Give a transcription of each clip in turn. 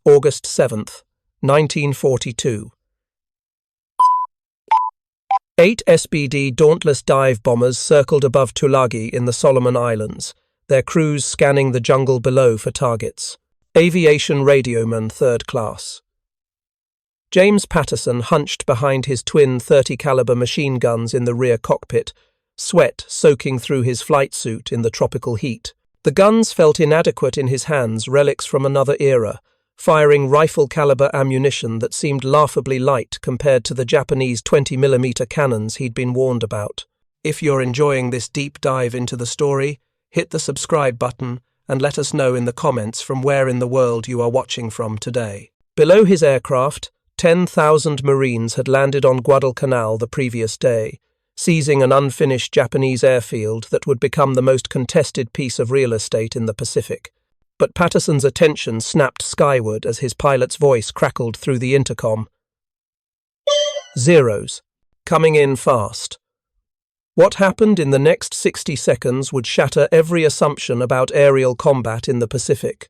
August 7th, 1942. 8 SBD Dauntless dive bombers circled above Tulagi in the Solomon Islands, their crews scanning the jungle below for targets. Aviation Radioman, 3rd class. James Patterson hunched behind his twin 30-caliber machine guns in the rear cockpit, sweat soaking through his flight suit in the tropical heat. The guns felt inadequate in his hands, relics from another era, firing rifle-caliber ammunition that seemed laughably light compared to the Japanese 20mm cannons he'd been warned about. If you're enjoying this deep dive into the story, hit the subscribe button and let us know in the comments from where in the world you are watching from today. Below his aircraft, 10,000 Marines had landed on Guadalcanal the previous day, seizing an unfinished Japanese airfield that would become the most contested piece of real estate in the Pacific. But Patterson's attention snapped skyward as his pilot's voice crackled through the intercom. Zeros. Coming in fast. What happened in the next 60 seconds would shatter every assumption about aerial combat in the Pacific.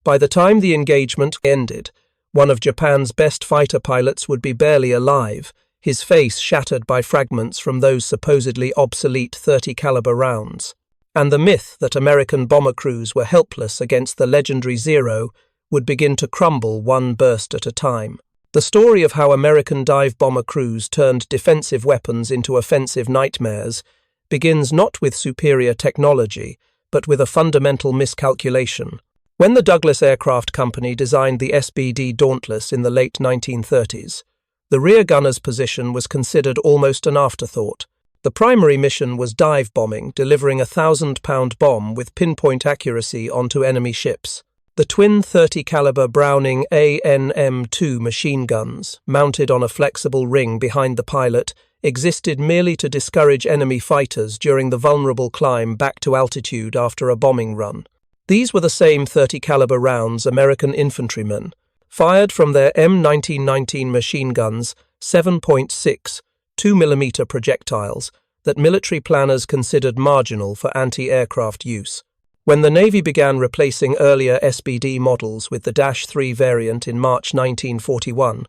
By the time the engagement ended, one of Japan's best fighter pilots would be barely alive, his face shattered by fragments from those supposedly obsolete 30-caliber rounds. And the myth that American bomber crews were helpless against the legendary Zero would begin to crumble one burst at a time. The story of how American dive bomber crews turned defensive weapons into offensive nightmares begins not with superior technology, but with a fundamental miscalculation. When the Douglas Aircraft Company designed the SBD Dauntless in the late 1930s, the rear gunner's position was considered almost an afterthought. The primary mission was dive bombing, delivering a 1,000-pound bomb with pinpoint accuracy onto enemy ships. The twin 30-caliber Browning ANM-2 machine guns, mounted on a flexible ring behind the pilot, existed merely to discourage enemy fighters during the vulnerable climb back to altitude after a bombing run. These were the same 30-caliber rounds American infantrymen fired from their M1919 machine guns, 7.6 2mm projectiles that military planners considered marginal for anti-aircraft use. When the Navy began replacing earlier SBD models with the -3 variant in March 1941,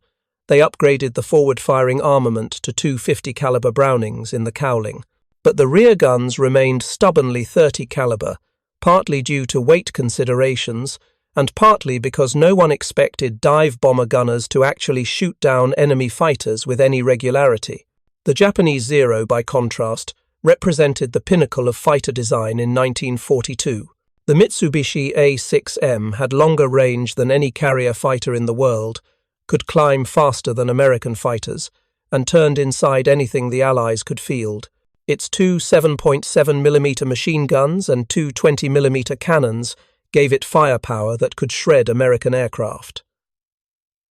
they upgraded the forward-firing armament to two 50-caliber Brownings in the cowling. But the rear guns remained stubbornly 30-caliber, partly due to weight considerations and partly because no one expected dive bomber gunners to actually shoot down enemy fighters with any regularity. The Japanese Zero, by contrast, represented the pinnacle of fighter design in 1942. The Mitsubishi A6M had longer range than any carrier fighter in the world, could climb faster than American fighters, and turned inside anything the Allies could field. Its two 7.7mm machine guns and two 20mm cannons gave it firepower that could shred American aircraft.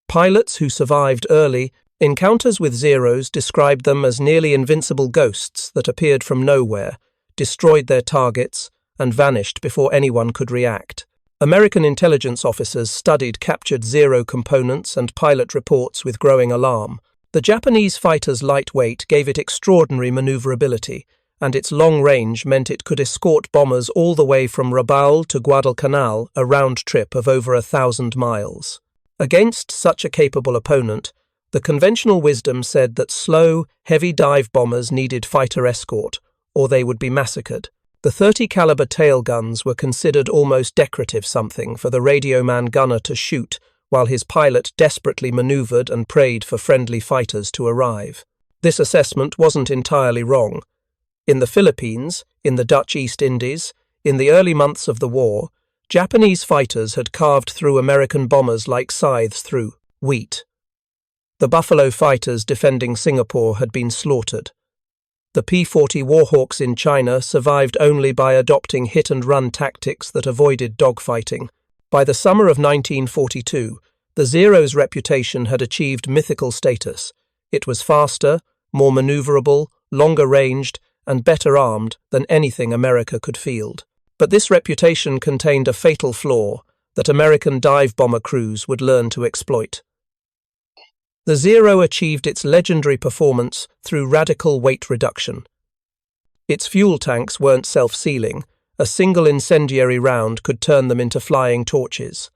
Pilots who survived early encounters with Zeros described them as nearly invincible ghosts that appeared from nowhere, destroyed their targets, and vanished before anyone could react. American intelligence officers studied captured Zero components and pilot reports with growing alarm. The Japanese fighter's light weight gave it extraordinary maneuverability, and its long range meant it could escort bombers all the way from Rabaul to Guadalcanal, a round trip of over 1,000 miles. Against such a capable opponent, the conventional wisdom said that slow, heavy dive bombers needed fighter escort, or they would be massacred. The 30-caliber tail guns were considered almost decorative something for the Radioman gunner to shoot while his pilot desperately maneuvered and prayed for friendly fighters to arrive. This assessment wasn't entirely wrong. In the Philippines, in the Dutch East Indies, in the early months of the war, Japanese fighters had carved through American bombers like scythes through wheat. The Buffalo fighters defending Singapore had been slaughtered. The P-40 Warhawks in China survived only by adopting hit-and-run tactics that avoided dogfighting. By the summer of 1942, the Zero's reputation had achieved mythical status. It was faster, more maneuverable, longer-ranged, and better armed than anything America could field. But this reputation contained a fatal flaw that American dive bomber crews would learn to exploit. The Zero achieved its legendary performance through radical weight reduction. Its fuel tanks weren't self-sealing. A single incendiary round could turn them into flying torches.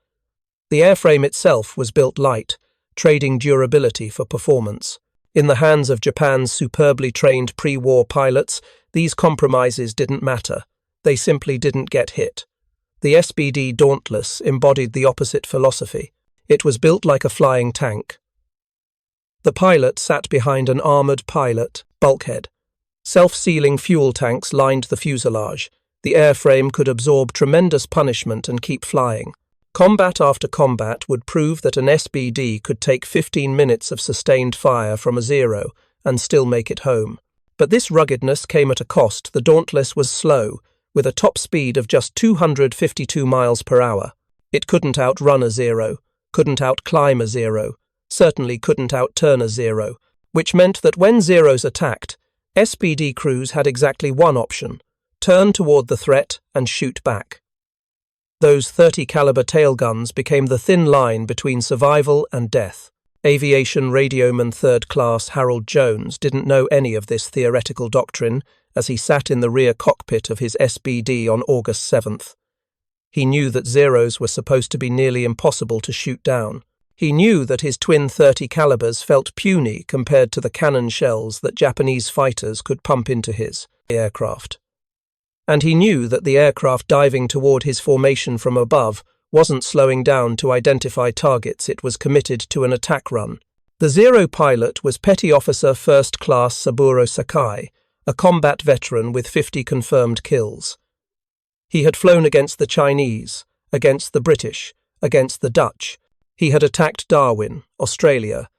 The airframe itself was built light, trading durability for performance. In the hands of Japan's superbly trained pre-war pilots, these compromises didn't matter. They simply didn't get hit. The SBD Dauntless embodied the opposite philosophy. It was built like a flying tank. The pilot sat behind an armoured pilot bulkhead. Self-sealing fuel tanks lined the fuselage. The airframe could absorb tremendous punishment and keep flying. Combat after combat would prove that an SBD could take 15 minutes of sustained fire from a zero and still make it home. But this ruggedness came at a cost. The Dauntless was slow, with a top speed of just 252 miles per hour. It couldn't outrun a zero, couldn't outclimb a zero, certainly couldn't outturn a zero, which meant that when zeros attacked, SBD crews had exactly one option: turn toward the threat and shoot back. Those 30 caliber tail guns became the thin line between survival and death. Aviation Radioman 3rd Class Harold Jones didn't know any of this theoretical doctrine as he sat in the rear cockpit of his SBD on August 7th. He knew that zeros were supposed to be nearly impossible to shoot down. He knew that his twin 30 calibers felt puny compared to the cannon shells that Japanese fighters could pump into his aircraft. And he knew that the aircraft diving toward his formation from above wasn't slowing down to identify targets. It was committed to an attack run. The Zero pilot was Petty Officer 1st Class Saburo Sakai, a combat veteran with 50 confirmed kills. He had flown against the Chinese, against the British, against the Dutch. He had attacked Darwin, Australia,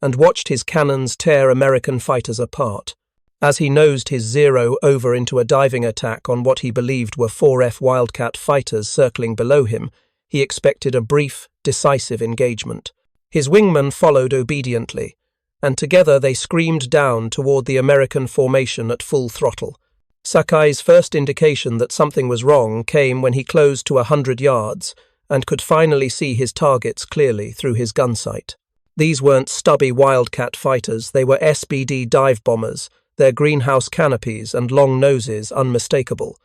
and watched his cannons tear American fighters apart. As he nosed his Zero over into a diving attack on what he believed were 4F Wildcat fighters circling below him, he expected a brief, decisive engagement. His wingman followed obediently, and together they screamed down toward the American formation at full throttle. Sakai's first indication that something was wrong came when he closed to 100 yards and could finally see his targets clearly through his gun sight. These weren't stubby Wildcat fighters, they were SBD dive bombers, their greenhouse canopies and long noses unmistakable.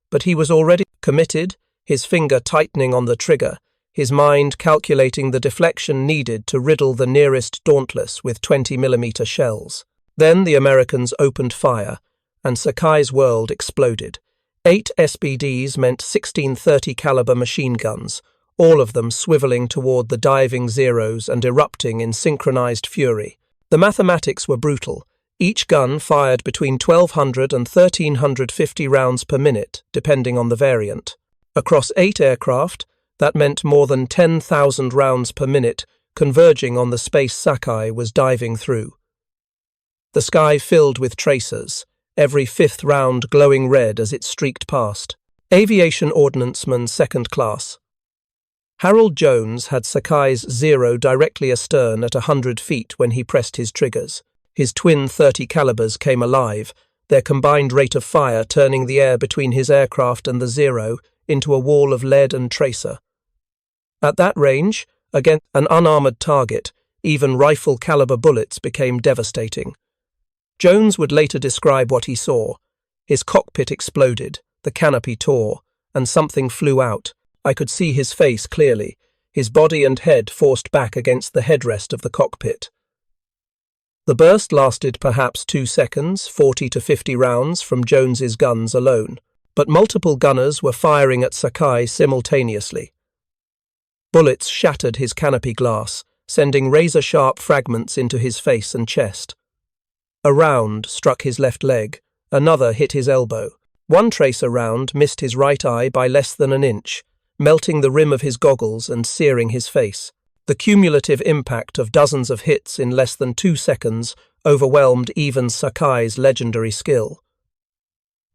But he was already committed, his finger tightening on the trigger, his mind calculating the deflection needed to riddle the nearest Dauntless with 20mm shells. Then the Americans opened fire, and Sakai's world exploded. 8 SBDs meant 16 30 caliber machine guns, all of them swiveling toward the diving zeros and erupting in synchronized fury. The mathematics were brutal. Each gun fired between 1,200 and 1,350 rounds per minute, depending on the variant. Across 8 aircraft, that meant more than 10,000 rounds per minute, converging on the space Sakai was diving through. The sky filled with tracers, every 5th round glowing red as it streaked past. Aviation Ordnanceman 2nd Class. Harold Jones had Sakai's Zero directly astern at 100 feet when he pressed his triggers. His twin 30 calibers came alive, their combined rate of fire turning the air between his aircraft and the Zero into a wall of lead and tracer. At that range, against an unarmored target, even rifle-caliber bullets became devastating. Jones would later describe what he saw. His cockpit exploded, the canopy tore, and something flew out. I could see his face clearly, his body and head forced back against the headrest of the cockpit. The burst lasted perhaps 2 seconds, 40 to 50 rounds from Jones's guns alone, but multiple gunners were firing at Sakai simultaneously. Bullets shattered his canopy glass, sending razor-sharp fragments into his face and chest. A round struck his left leg, another hit his elbow. One tracer round missed his right eye by less than an inch, melting the rim of his goggles and searing his face. The cumulative impact of dozens of hits in less than 2 seconds overwhelmed even Sakai's legendary skill.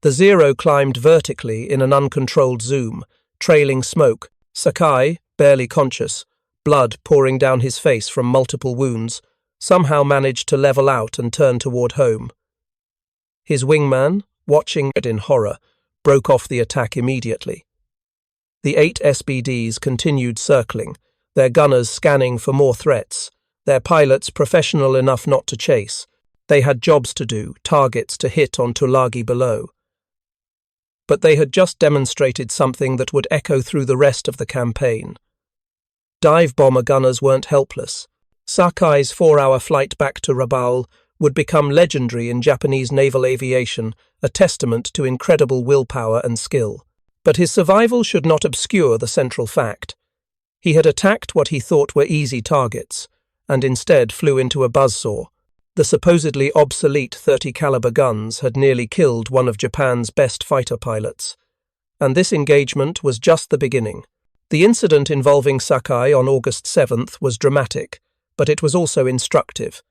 The Zero climbed vertically in an uncontrolled zoom, trailing smoke. Sakai, barely conscious, blood pouring down his face from multiple wounds, somehow managed to level out and turn toward home. His wingman, watching it in horror, broke off the attack immediately. The 8 SBDs continued circling, their gunners scanning for more threats, their pilots professional enough not to chase. They had jobs to do, targets to hit on Tulagi below. But they had just demonstrated something that would echo through the rest of the campaign. Dive bomber gunners weren't helpless. Sakai's 4-hour flight back to Rabaul would become legendary in Japanese naval aviation, a testament to incredible willpower and skill. But his survival should not obscure the central fact. He had attacked what he thought were easy targets, and instead flew into a buzzsaw. The supposedly obsolete 30 caliber guns had nearly killed one of Japan's best fighter pilots. And this engagement was just the beginning. The incident involving Sakai on August 7th was dramatic, but it was also instructive.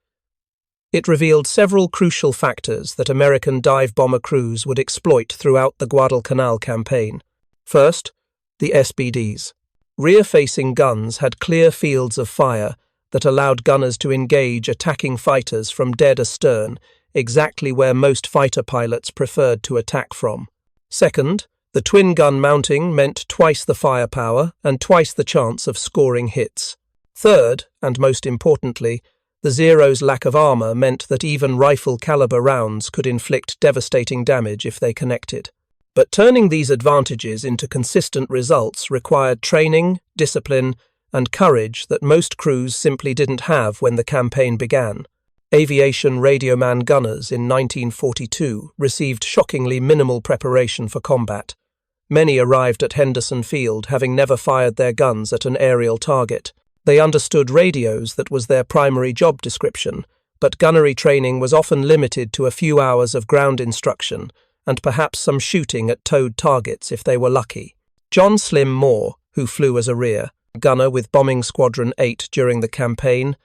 It revealed several crucial factors that American dive bomber crews would exploit throughout the Guadalcanal campaign. First, the SBDs. Rear-facing guns had clear fields of fire that allowed gunners to engage attacking fighters from dead astern, exactly where most fighter pilots preferred to attack from. Second, the twin-gun mounting meant twice the firepower and twice the chance of scoring hits. Third, and most importantly, the Zero's lack of armor meant that even rifle-caliber rounds could inflict devastating damage if they connected. But turning these advantages into consistent results required training, discipline, and courage that most crews simply didn't have when the campaign began. Aviation Radioman gunners in 1942 received shockingly minimal preparation for combat. Many arrived at Henderson Field having never fired their guns at an aerial target. They understood radios, that was their primary job description, but gunnery training was often limited to a few hours of ground instruction and perhaps some shooting at towed targets if they were lucky. John Slim Moore, who flew as a rear gunner with Bombing Squadron 8 during the campaign,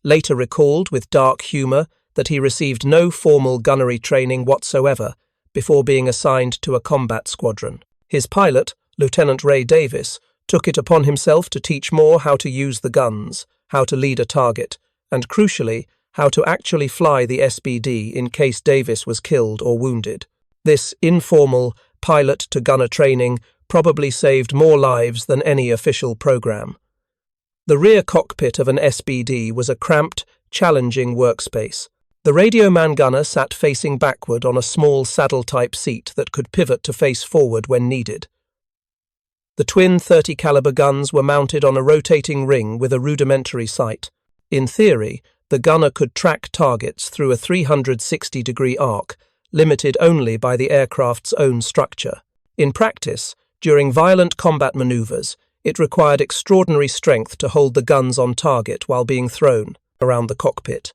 later recalled with dark humour that he received no formal gunnery training whatsoever before being assigned to a combat squadron. His pilot, Lieutenant Ray Davis, took it upon himself to teach Moore how to use the guns, how to lead a target, and crucially, how to actually fly the SBD in case Davis was killed or wounded. This informal pilot-to-gunner training probably saved more lives than any official program. The rear cockpit of an SBD was a cramped, challenging workspace. The Radioman gunner sat facing backward on a small saddle-type seat that could pivot to face forward when needed. The twin 30 caliber guns were mounted on a rotating ring with a rudimentary sight. In theory, the gunner could track targets through a 360-degree arc, limited only by the aircraft's own structure. In practice, during violent combat maneuvers, it required extraordinary strength to hold the guns on target while being thrown around the cockpit.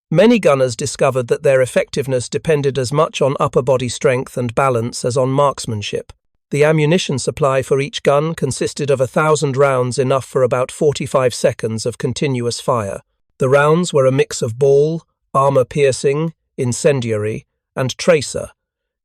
Many gunners discovered that their effectiveness depended as much on upper body strength and balance as on marksmanship. The ammunition supply for each gun consisted of 1,000 rounds, enough for about 45 seconds of continuous fire. The rounds were a mix of ball, armor-piercing, incendiary, and tracer,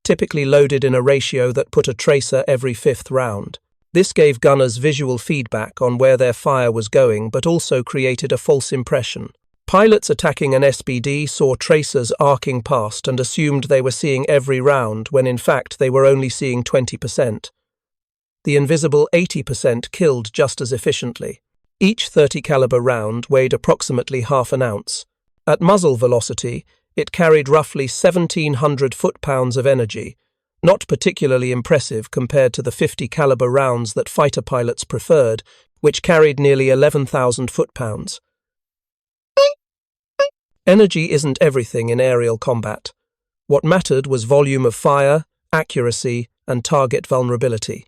typically loaded in a ratio that put a tracer every fifth round. This gave gunners visual feedback on where their fire was going, but also created a false impression. Pilots attacking an SBD saw tracers arcing past and assumed they were seeing every round, when in fact they were only seeing 20%. The invisible 80% killed just as efficiently. Each 30 caliber round weighed approximately half an ounce. At muzzle velocity, it carried roughly 1,700 foot-pounds of energy, not particularly impressive compared to the 50 caliber rounds that fighter pilots preferred, which carried nearly 11,000 foot-pounds. Energy isn't everything in aerial combat. What mattered was volume of fire, accuracy, and target vulnerability.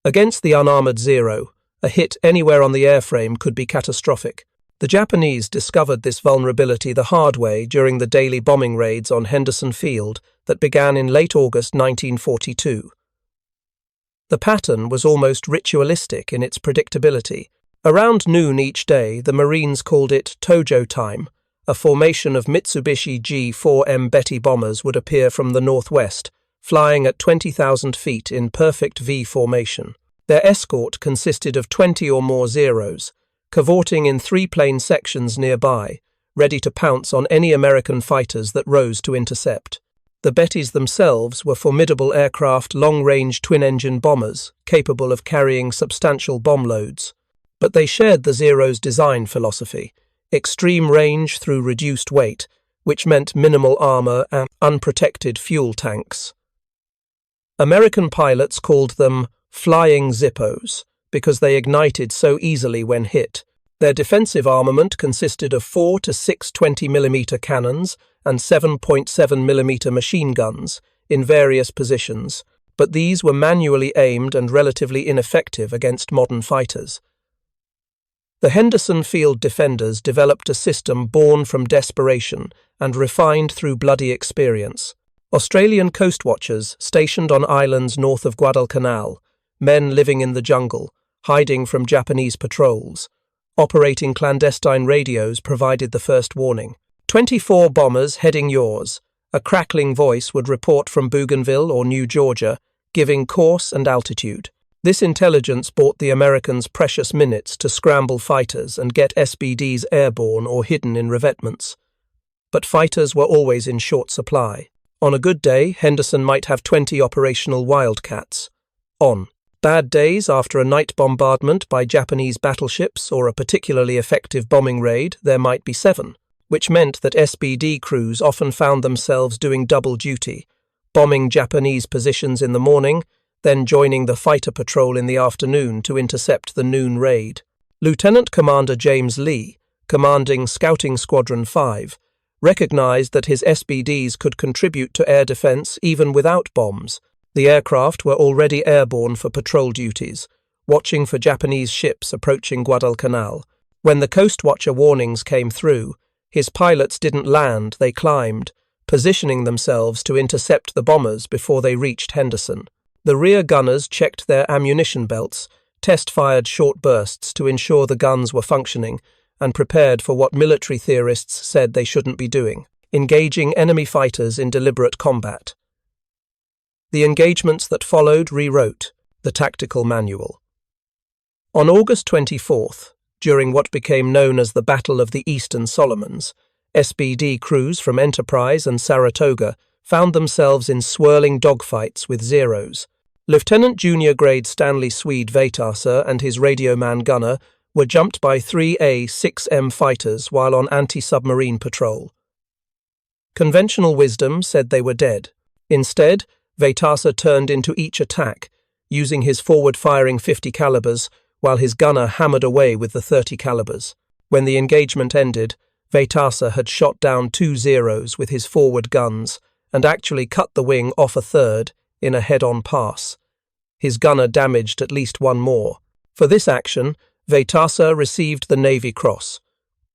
Against the unarmored Zero, a hit anywhere on the airframe could be catastrophic. The Japanese discovered this vulnerability the hard way during the daily bombing raids on Henderson Field that began in late August 1942. The pattern was almost ritualistic in its predictability. Around noon each day, the Marines called it Tojo time. A formation of Mitsubishi G-4M Betty bombers would appear from the northwest, flying at 20,000 feet in perfect V formation. Their escort consisted of 20 or more Zeros, cavorting in three-plane sections nearby, ready to pounce on any American fighters that rose to intercept. The Bettys themselves were formidable aircraft long-range twin-engine bombers, capable of carrying substantial bomb loads. But they shared the Zero's design philosophy: extreme range through reduced weight, which meant minimal armor and unprotected fuel tanks. American pilots called them flying Zippos, because they ignited so easily when hit. Their defensive armament consisted of 4 to 6 20mm cannons and 7.7mm machine guns in various positions, but these were manually aimed and relatively ineffective against modern fighters. The Henderson Field defenders developed a system born from desperation and refined through bloody experience. Australian coast watchers stationed on islands north of Guadalcanal, men living in the jungle, hiding from Japanese patrols, operating clandestine radios provided the first warning. 24 bombers heading yours. A crackling voice would report from Bougainville or New Georgia, giving course and altitude. This intelligence bought the Americans precious minutes to scramble fighters and get SBDs airborne or hidden in revetments. But fighters were always in short supply. On a good day, Henderson might have 20 operational Wildcats. On bad days, after a night bombardment by Japanese battleships or a particularly effective bombing raid, there might be 7, which meant that SBD crews often found themselves doing double duty, bombing Japanese positions in the morning, then joining the fighter patrol in the afternoon to intercept the noon raid. Lieutenant Commander James Lee, commanding Scouting Squadron 5, recognized that his SBDs could contribute to air defense even without bombs. The aircraft were already airborne for patrol duties, watching for Japanese ships approaching Guadalcanal. When the Coast Watcher warnings came through, his pilots didn't land, they climbed, positioning themselves to intercept the bombers before they reached Henderson. The rear gunners checked their ammunition belts, test-fired short bursts to ensure the guns were functioning, and prepared for what military theorists said they shouldn't be doing, engaging enemy fighters in deliberate combat. The engagements that followed rewrote the tactical manual. On August 24th, during what became known as the Battle of the Eastern Solomons, SBD crews from Enterprise and Saratoga found themselves in swirling dogfights with Zeros. Lieutenant Junior Grade Stanley Swede Vatarsa and his Radioman gunner were jumped by 3 A-6M fighters while on anti-submarine patrol. Conventional wisdom said they were dead. Instead, Vatarsa turned into each attack, using his forward-firing 50 calibers while his gunner hammered away with the 30 calibers. When the engagement ended, Vatarsa had shot down 2 Zeros with his forward guns and actually cut the wing off a third in a head-on pass. His gunner damaged at least 1 more. For this action, Vatarsa received the Navy Cross.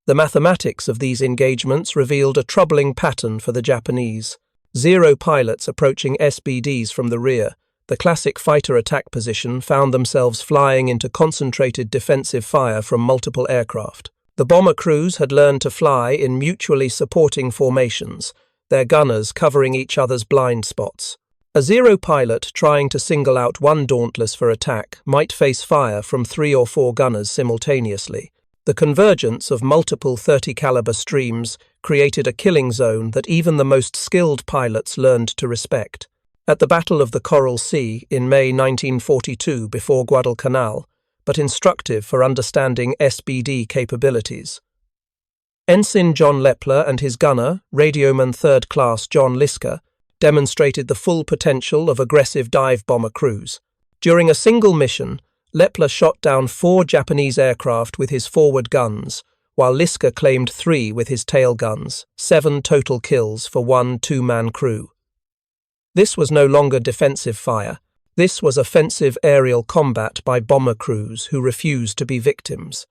The mathematics of these engagements revealed a troubling pattern for the Japanese. Zero pilots approaching SBDs from the rear, the classic fighter attack position, found themselves flying into concentrated defensive fire from multiple aircraft. The bomber crews had learned to fly in mutually supporting formations, their gunners covering each other's blind spots. A Zero pilot trying to single out one Dauntless for attack might face fire from 3 or 4 gunners simultaneously. The convergence of multiple 30 caliber streams created a killing zone that even the most skilled pilots learned to respect. At the Battle of the Coral Sea in May 1942 before Guadalcanal, but instructive for understanding SBD capabilities. Ensign John Lepler and his gunner, Radioman 3rd Class John Liska, demonstrated the full potential of aggressive dive bomber crews. During a single mission, Lepler shot down 4 Japanese aircraft with his forward guns, while Liska claimed 3 with his tail guns, 7 total kills for 1 2-man crew. This was no longer defensive fire. This was offensive aerial combat by bomber crews who refused to be victims.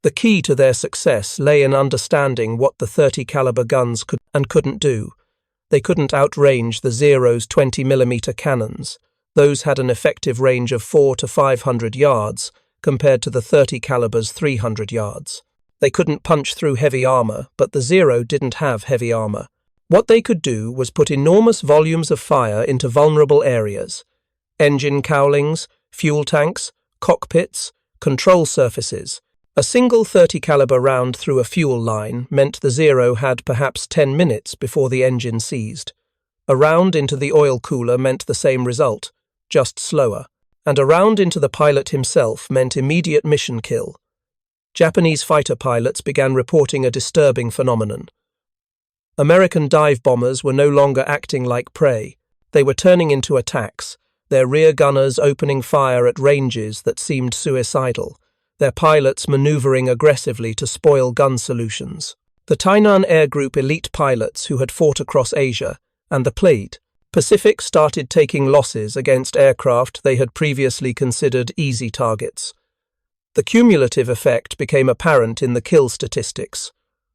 The key to their success lay in understanding what the 30 caliber guns could and couldn't do. They couldn't outrange the Zero's 20mm cannons. Those had an effective range of 400 to 500 yards compared to the 30 caliber's 300 yards. They couldn't punch through heavy armor, but the Zero didn't have heavy armor. What they could do was put enormous volumes of fire into vulnerable areas: engine cowlings, fuel tanks, cockpits, control surfaces. A single 30 caliber round through a fuel line meant the Zero had perhaps 10 minutes before the engine seized. A round into the oil cooler meant the same result, just slower. And a round into the pilot himself meant immediate mission kill. Japanese fighter pilots began reporting a disturbing phenomenon. American dive bombers were no longer acting like prey. They were turning into attacks, their rear gunners opening fire at ranges that seemed suicidal, their pilots maneuvering aggressively to spoil gun solutions. The Tainan Air Group elite pilots who had fought across Asia and the Pacific started taking losses against aircraft they had previously considered easy targets. The cumulative effect became apparent in the kill statistics,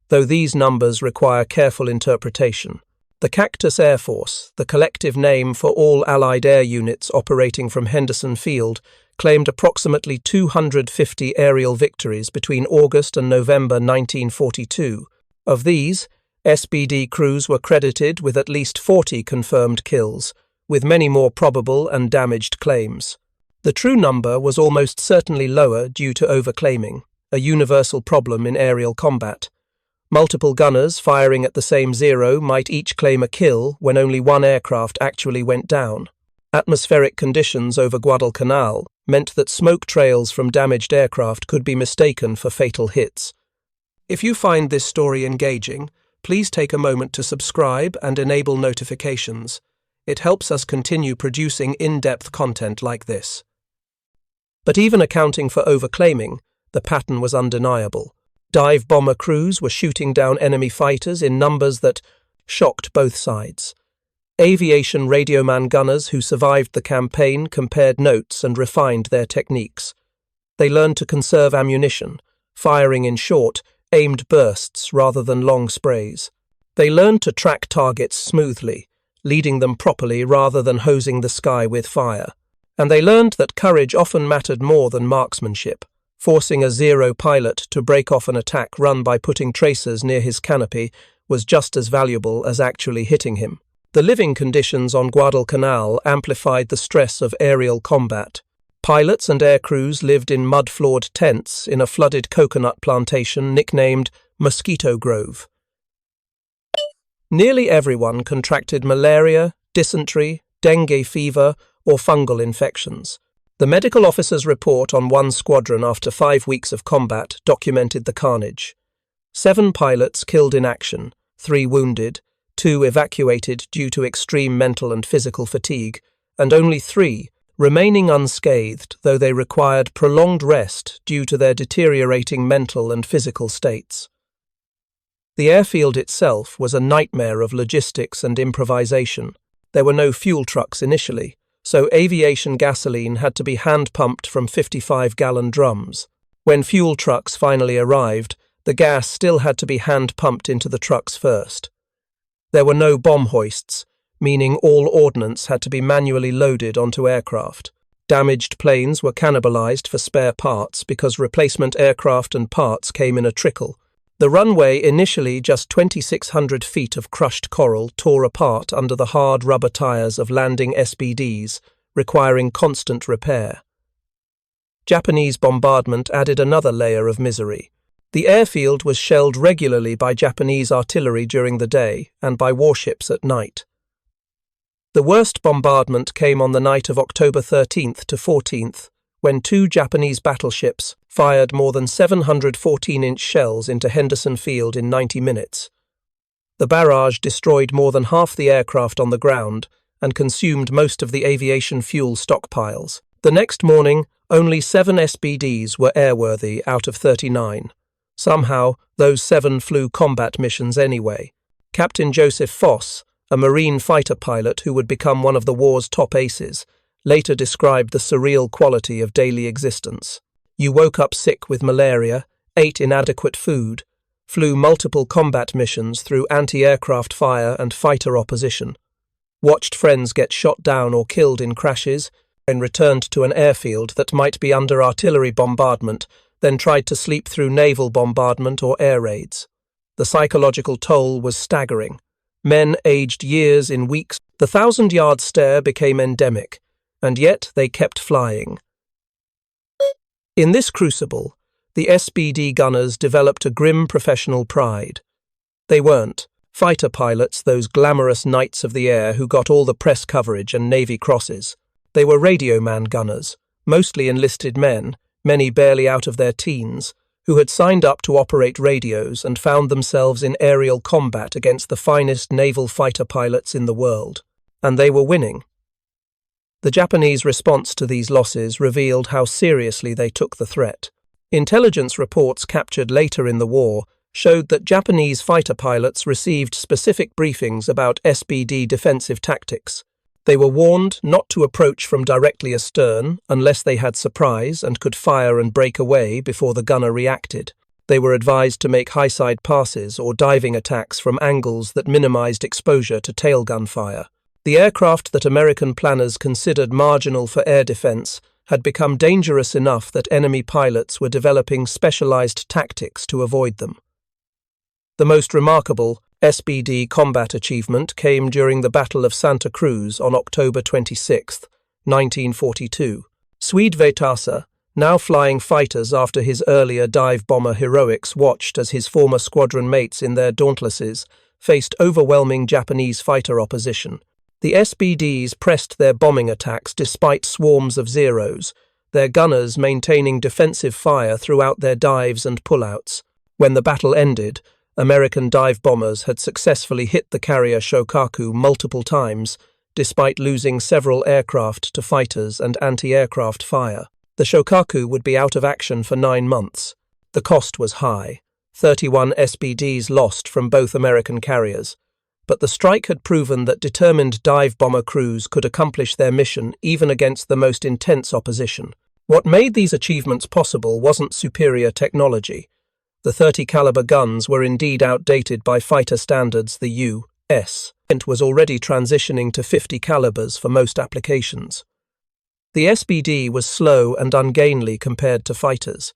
though these numbers require careful interpretation. The Cactus Air Force, the collective name for all Allied air units operating from Henderson Field, claimed approximately 250 aerial victories between August and November 1942. Of these, SBD crews were credited with at least 40 confirmed kills, with many more probable and damaged claims. The true number was almost certainly lower due to overclaiming, a universal problem in aerial combat. Multiple gunners firing at the same zero might each claim a kill when only one aircraft actually went down. Atmospheric conditions over Guadalcanal meant that smoke trails from damaged aircraft could be mistaken for fatal hits. If you find this story engaging, please take a moment to subscribe and enable notifications. It helps us continue producing in-depth content like this. But even accounting for overclaiming, the pattern was undeniable. Dive bomber crews were shooting down enemy fighters in numbers that shocked both sides. Aviation Radioman gunners who survived the campaign compared notes and refined their techniques. They learned to conserve ammunition, firing in short, aimed bursts rather than long sprays. They learned to track targets smoothly, leading them properly rather than hosing the sky with fire. And they learned that courage often mattered more than marksmanship. Forcing a zero pilot to break off an attack run by putting tracers near his canopy was just as valuable as actually hitting him. The living conditions on Guadalcanal amplified the stress of aerial combat. Pilots and air crews lived in mud-floored tents in a flooded coconut plantation nicknamed Mosquito Grove. Nearly everyone contracted malaria, dysentery, dengue fever, or fungal infections. The medical officer's report on one squadron after 5 weeks of combat documented the carnage. 7 pilots killed in action, 3 wounded, 2 evacuated due to extreme mental and physical fatigue, and only 3 remaining unscathed, though they required prolonged rest due to their deteriorating mental and physical states. The airfield itself was a nightmare of logistics and improvisation. There were no fuel trucks initially, so aviation gasoline had to be hand-pumped from 55-gallon drums. When fuel trucks finally arrived, the gas still had to be hand-pumped into the trucks first. There were no bomb hoists, meaning all ordnance had to be manually loaded onto aircraft. Damaged planes were cannibalized for spare parts because replacement aircraft and parts came in a trickle. The runway, initially just 2,600 feet of crushed coral, tore apart under the hard rubber tires of landing SBDs, requiring constant repair. Japanese bombardment added another layer of misery. The airfield was shelled regularly by Japanese artillery during the day and by warships at night. The worst bombardment came on the night of October 13th to 14th, when 2 Japanese battleships fired more than 700 14-inch shells into Henderson Field in 90 minutes. The barrage destroyed more than half the aircraft on the ground and consumed most of the aviation fuel stockpiles. The next morning, only 7 SBDs were airworthy out of 39. Somehow, those 7 flew combat missions anyway. Captain Joseph Foss, a Marine fighter pilot who would become one of the war's top aces, later described the surreal quality of daily existence. You woke up sick with malaria, ate inadequate food, flew multiple combat missions through anti-aircraft fire and fighter opposition, watched friends get shot down or killed in crashes, and returned to an airfield that might be under artillery bombardment, then tried to sleep through naval bombardment or air raids. The psychological toll was staggering. Men aged years in weeks. The 1,000-yard stare became endemic, and yet they kept flying. In this crucible, the SBD gunners developed a grim professional pride. They weren't fighter pilots, those glamorous knights of the air who got all the press coverage and Navy crosses. They were Radioman gunners, mostly enlisted men, many barely out of their teens, who had signed up to operate radios and found themselves in aerial combat against the finest naval fighter pilots in the world. And they were winning. The Japanese response to these losses revealed how seriously they took the threat. Intelligence reports captured later in the war showed that Japanese fighter pilots received specific briefings about SBD defensive tactics. They were warned not to approach from directly astern unless they had surprise and could fire and break away before the gunner reacted. They were advised to make high-side passes or diving attacks from angles that minimized exposure to tailgun fire. The aircraft that American planners considered marginal for air defense had become dangerous enough that enemy pilots were developing specialized tactics to avoid them. The most remarkable SBD combat achievement came during the Battle of Santa Cruz on October 26, 1942. Swede Vetasa, now flying fighters after his earlier dive bomber heroics, watched as his former squadron mates in their Dauntlesses faced overwhelming Japanese fighter opposition. The SBDs pressed their bombing attacks despite swarms of Zeros, their gunners maintaining defensive fire throughout their dives and pullouts. When the battle ended, American dive bombers had successfully hit the carrier Shokaku multiple times, despite losing several aircraft to fighters and anti-aircraft fire. The Shokaku would be out of action for 9 months. The cost was high. 31 SBDs lost from both American carriers. But the strike had proven that determined dive bomber crews could accomplish their mission even against the most intense opposition. What made these achievements possible wasn't superior technology. The 30 caliber guns were indeed outdated by fighter standards. The U.S. was already transitioning to 50 calibers for most applications. The SBD was slow and ungainly compared to fighters.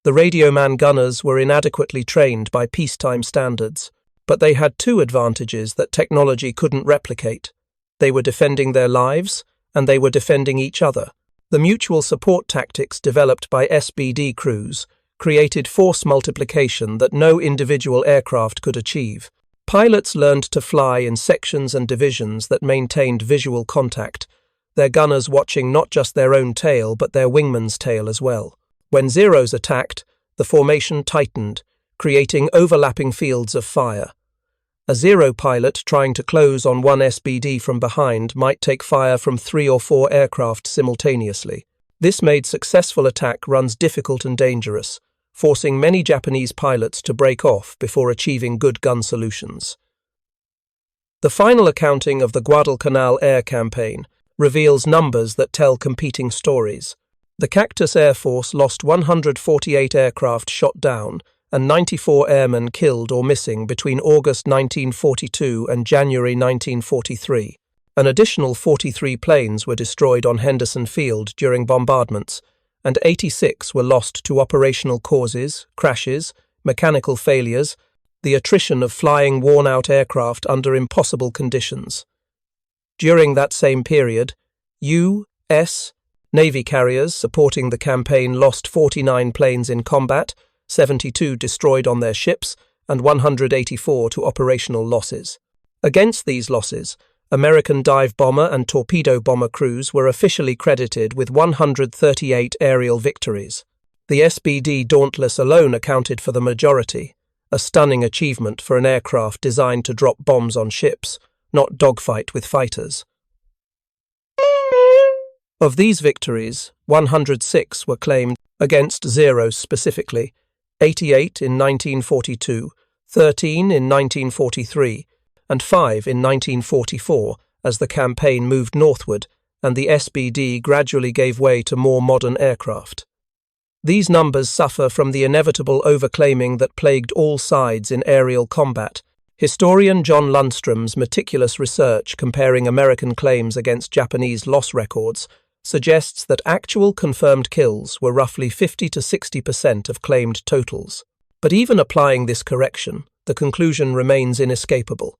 The Radioman gunners were inadequately trained by peacetime standards, but they had two advantages that technology couldn't replicate. They were defending their lives, and they were defending each other. The mutual support tactics developed by SBD crews created force multiplication that no individual aircraft could achieve. Pilots learned to fly in sections and divisions that maintained visual contact, their gunners watching not just their own tail but their wingman's tail as well. When Zeros attacked, the formation tightened, creating overlapping fields of fire. A Zero pilot trying to close on one SBD from behind might take fire from 3 or 4 aircraft simultaneously. This made successful attack runs difficult and dangerous, forcing many Japanese pilots to break off before achieving good gun solutions. The final accounting of the Guadalcanal air campaign reveals numbers that tell competing stories. The Cactus Air Force lost 148 aircraft shot down and 94 airmen killed or missing between August 1942 and January 1943. An additional 43 planes were destroyed on Henderson Field during bombardments, and 86 were lost to operational causes, crashes, mechanical failures, the attrition of flying worn-out aircraft under impossible conditions. During that same period, U.S. Navy carriers supporting the campaign lost 49 planes in combat, 72 destroyed on their ships, and 184 to operational losses. Against these losses, American dive bomber and torpedo bomber crews were officially credited with 138 aerial victories. The SBD Dauntless alone accounted for the majority, a stunning achievement for an aircraft designed to drop bombs on ships, not dogfight with fighters. Of these victories, 106 were claimed against Zeros specifically, 88 in 1942, 13 in 1943, and 5 in 1944 as the campaign moved northward and the SBD gradually gave way to more modern aircraft. These numbers suffer from the inevitable overclaiming that plagued all sides in aerial combat. Historian John Lundstrom's meticulous research comparing American claims against Japanese loss records suggests that actual confirmed kills were roughly 50 to 60% of claimed totals. But even applying this correction, the conclusion remains inescapable.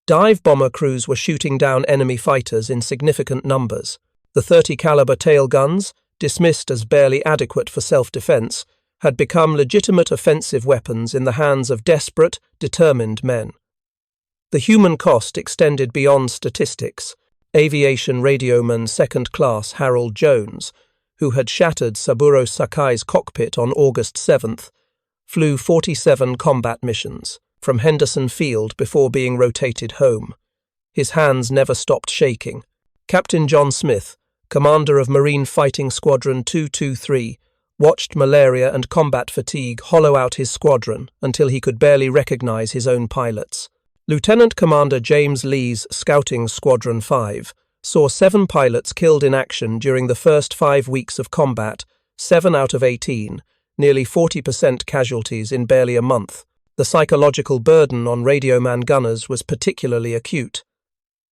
Dive bomber crews were shooting down enemy fighters in significant numbers. The 30 caliber tail guns, dismissed as barely adequate for self-defense, had become legitimate offensive weapons in the hands of desperate, determined men. The human cost extended beyond statistics. Aviation radioman second-class Harold Jones, who had shattered Saburo Sakai's cockpit on August 7th, flew 47 combat missions from Henderson Field before being rotated home. His hands never stopped shaking. Captain John Smith, commander of Marine Fighting Squadron 223, watched malaria and combat fatigue hollow out his squadron until he could barely recognize his own pilots. Lieutenant Commander James Lee's Scouting Squadron 5 saw 7 pilots killed in action during the first 5 weeks of combat, 7 out of 18, nearly 40% casualties in barely a month. The psychological burden on Radioman gunners was particularly acute.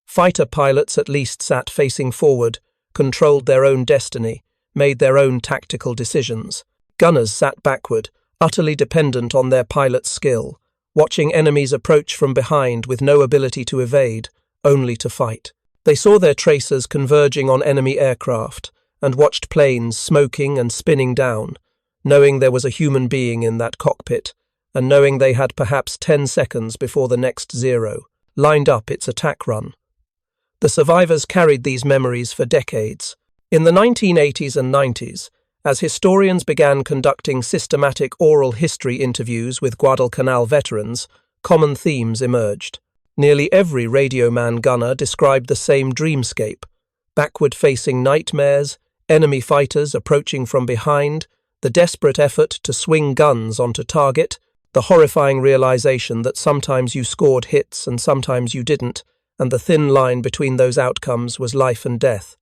Fighter pilots at least sat facing forward, controlled their own destiny, made their own tactical decisions. Gunners sat backward, utterly dependent on their pilot's skill, watching enemies approach from behind with no ability to evade, only to fight. They saw their tracers converging on enemy aircraft and watched planes smoking and spinning down, knowing there was a human being in that cockpit, and knowing they had perhaps 10 seconds before the next zero, lined up its attack run. The survivors carried these memories for decades. In the 1980s and 90s, as historians began conducting systematic oral history interviews with Guadalcanal veterans, common themes emerged. Nearly every Radioman gunner described the same dreamscape: backward-facing nightmares, enemy fighters approaching from behind, the desperate effort to swing guns onto target, the horrifying realization that sometimes you scored hits and sometimes you didn't, and the thin line between those outcomes was life and death.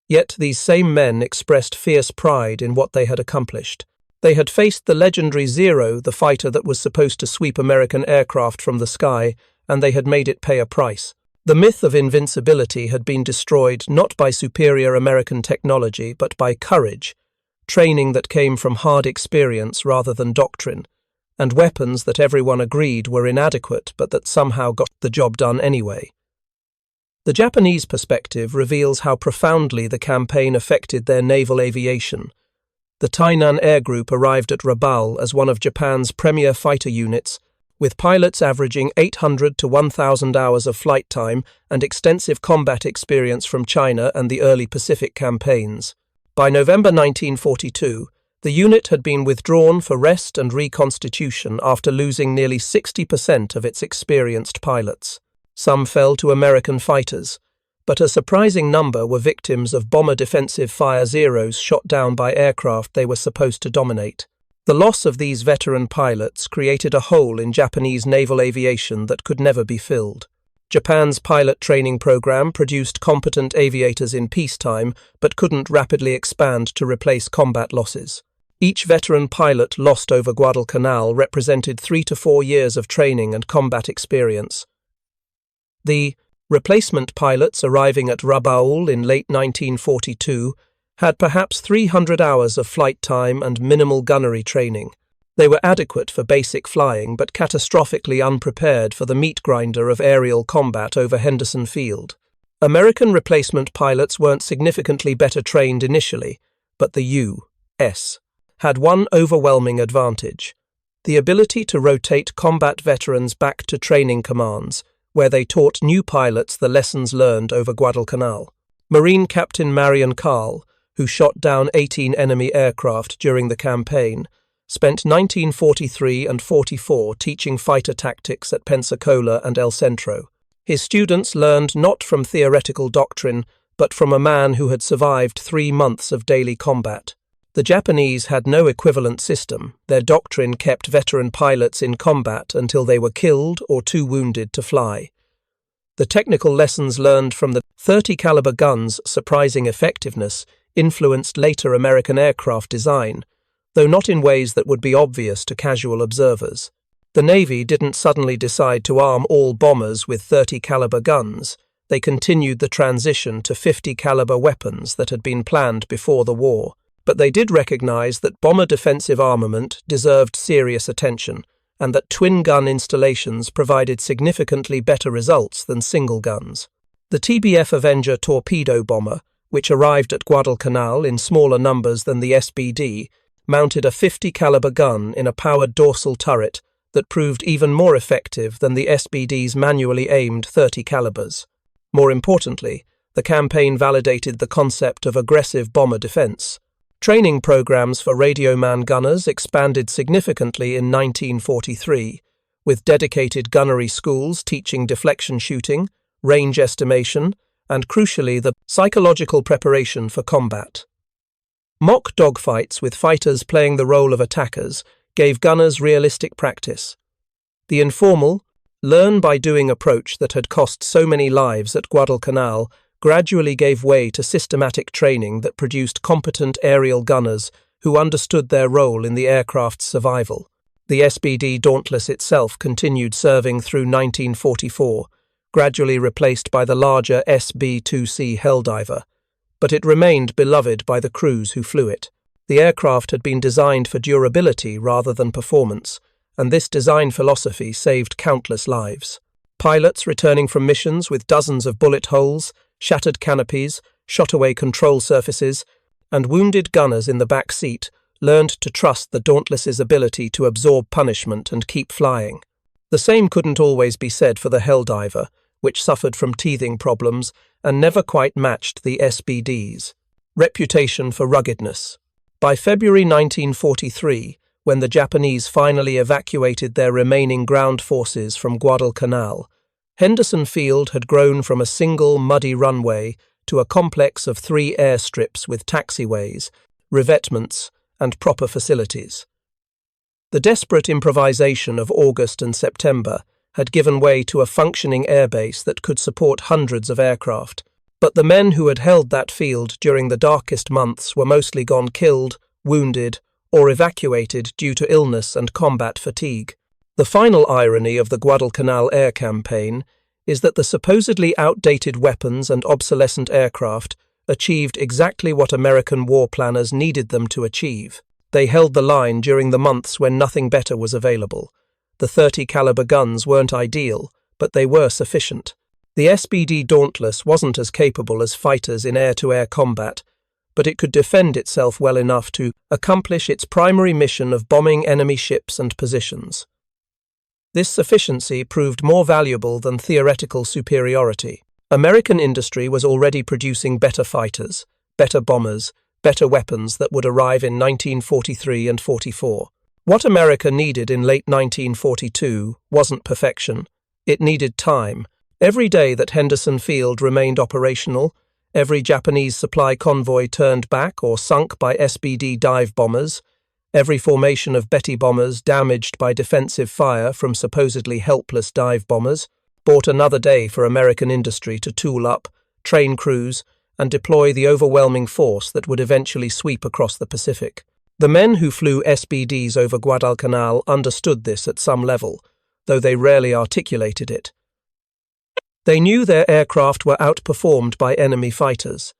Yet these same men expressed fierce pride in what they had accomplished. They had faced the legendary Zero, the fighter that was supposed to sweep American aircraft from the sky, and they had made it pay a price. The myth of invincibility had been destroyed not by superior American technology, but by courage, training that came from hard experience rather than doctrine, and weapons that everyone agreed were inadequate but that somehow got the job done anyway. The Japanese perspective reveals how profoundly the campaign affected their naval aviation. The Tainan Air Group arrived at Rabaul as one of Japan's premier fighter units, with pilots averaging 800 to 1,000 hours of flight time and extensive combat experience from China and the early Pacific campaigns. By November 1942, the unit had been withdrawn for rest and reconstitution after losing nearly 60% of its experienced pilots. Some fell to American fighters, but a surprising number were victims of bomber defensive fire Zeros shot down by aircraft they were supposed to dominate. The loss of these veteran pilots created a hole in Japanese naval aviation that could never be filled. Japan's pilot training program produced competent aviators in peacetime, but couldn't rapidly expand to replace combat losses. Each veteran pilot lost over Guadalcanal represented 3 to 4 years of training and combat experience. The replacement pilots arriving at Rabaul in late 1942 had perhaps 300 hours of flight time and minimal gunnery training. They were adequate for basic flying, but catastrophically unprepared for the meat grinder of aerial combat over Henderson Field. American replacement pilots weren't significantly better trained initially, but the U.S. had one overwhelming advantage: the ability to rotate combat veterans back to training commands, where they taught new pilots the lessons learned over Guadalcanal. Marine Captain Marion Carl, who shot down 18 enemy aircraft during the campaign, spent 1943 and 44 teaching fighter tactics at Pensacola and El Centro. His students learned not from theoretical doctrine, but from a man who had survived 3 months of daily combat. The Japanese had no equivalent system. Their doctrine kept veteran pilots in combat until they were killed or too wounded to fly. The technical lessons learned from the 30 caliber guns' surprising effectiveness influenced later American aircraft design, though not in ways that would be obvious to casual observers. The Navy didn't suddenly decide to arm all bombers with 30 caliber guns. They continued the transition to 50 caliber weapons that had been planned before the war. But they did recognize that bomber defensive armament deserved serious attention, and that twin-gun installations provided significantly better results than single guns. The TBF Avenger torpedo bomber, which arrived at Guadalcanal in smaller numbers than the SBD, mounted a 50 caliber gun in a powered dorsal turret that proved even more effective than the SBD's manually aimed 30 calibers. More importantly, the campaign validated the concept of aggressive bomber defense. Training programs for Radioman gunners expanded significantly in 1943, with dedicated gunnery schools teaching deflection shooting, range estimation, and crucially the psychological preparation for combat. Mock dogfights with fighters playing the role of attackers gave gunners realistic practice. The informal, learn-by-doing approach that had cost so many lives at Guadalcanal gradually gave way to systematic training that produced competent aerial gunners who understood their role in the aircraft's survival. The SBD Dauntless itself continued serving through 1944, gradually replaced by the larger SB-2C Helldiver, but it remained beloved by the crews who flew it. The aircraft had been designed for durability rather than performance, and this design philosophy saved countless lives. Pilots returning from missions with dozens of bullet holes, shattered canopies, shot-away control surfaces, and wounded gunners in the back seat learned to trust the Dauntless's ability to absorb punishment and keep flying. The same couldn't always be said for the Helldiver, which suffered from teething problems and never quite matched the SBD's reputation for ruggedness. By February 1943, when the Japanese finally evacuated their remaining ground forces from Guadalcanal, Henderson Field had grown from a single muddy runway to a complex of 3 airstrips with taxiways, revetments, and proper facilities. The desperate improvisation of August and September had given way to a functioning airbase that could support hundreds of aircraft, but the men who had held that field during the darkest months were mostly gone killed, wounded, or evacuated due to illness and combat fatigue. The final irony of the Guadalcanal air campaign is that the supposedly outdated weapons and obsolescent aircraft achieved exactly what American war planners needed them to achieve. They held the line during the months when nothing better was available. The 30 caliber guns weren't ideal, but they were sufficient. The SBD Dauntless wasn't as capable as fighters in air-to-air combat, but it could defend itself well enough to accomplish its primary mission of bombing enemy ships and positions. This sufficiency proved more valuable than theoretical superiority. American industry was already producing better fighters, better bombers, better weapons that would arrive in 1943 and 44. What America needed in late 1942 wasn't perfection. It needed time. Every day that Henderson Field remained operational, every Japanese supply convoy turned back or sunk by SBD dive bombers, every formation of Betty bombers damaged by defensive fire from supposedly helpless dive bombers, bought another day for American industry to tool up, train crews, and deploy the overwhelming force that would eventually sweep across the Pacific. The men who flew SBDs over Guadalcanal understood this at some level, though they rarely articulated it. They knew their aircraft were outperformed by enemy fighters.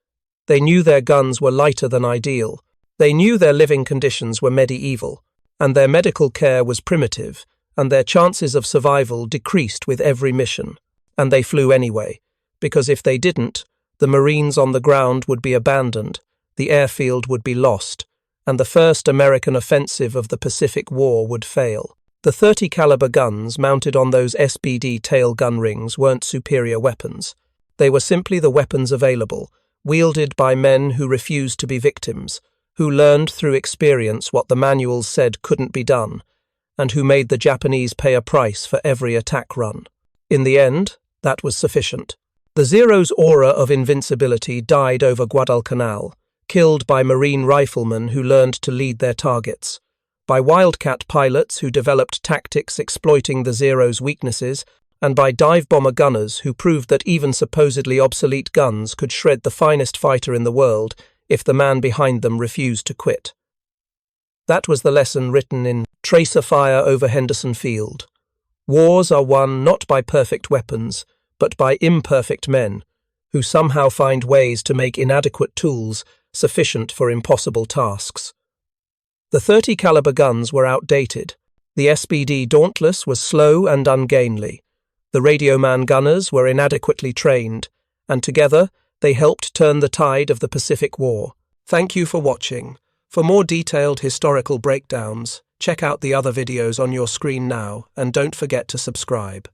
They knew their guns were lighter than ideal. They knew their living conditions were medieval, and their medical care was primitive, and their chances of survival decreased with every mission. And they flew anyway, because if they didn't, the Marines on the ground would be abandoned, the airfield would be lost, and the first American offensive of the Pacific War would fail. The 30 caliber guns mounted on those SBD tail gun rings weren't superior weapons. They were simply the weapons available, wielded by men who refused to be victims, who learned through experience what the manuals said couldn't be done, and who made the Japanese pay a price for every attack run. In the end, that was sufficient. The Zero's aura of invincibility died over Guadalcanal, killed by Marine riflemen who learned to lead their targets, by Wildcat pilots who developed tactics exploiting the Zero's weaknesses, and by dive bomber gunners who proved that even supposedly obsolete guns could shred the finest fighter in the world if the man behind them refused to quit. That was the lesson written in Tracer Fire over Henderson Field. Wars are won not by perfect weapons, but by imperfect men, who somehow find ways to make inadequate tools sufficient for impossible tasks. The 30 caliber guns were outdated. The SBD Dauntless was slow and ungainly. The Radioman gunners were inadequately trained, and together they helped turn the tide of the Pacific War. Thank you for watching. For more detailed historical breakdowns, check out the other videos on your screen now, and don't forget to subscribe.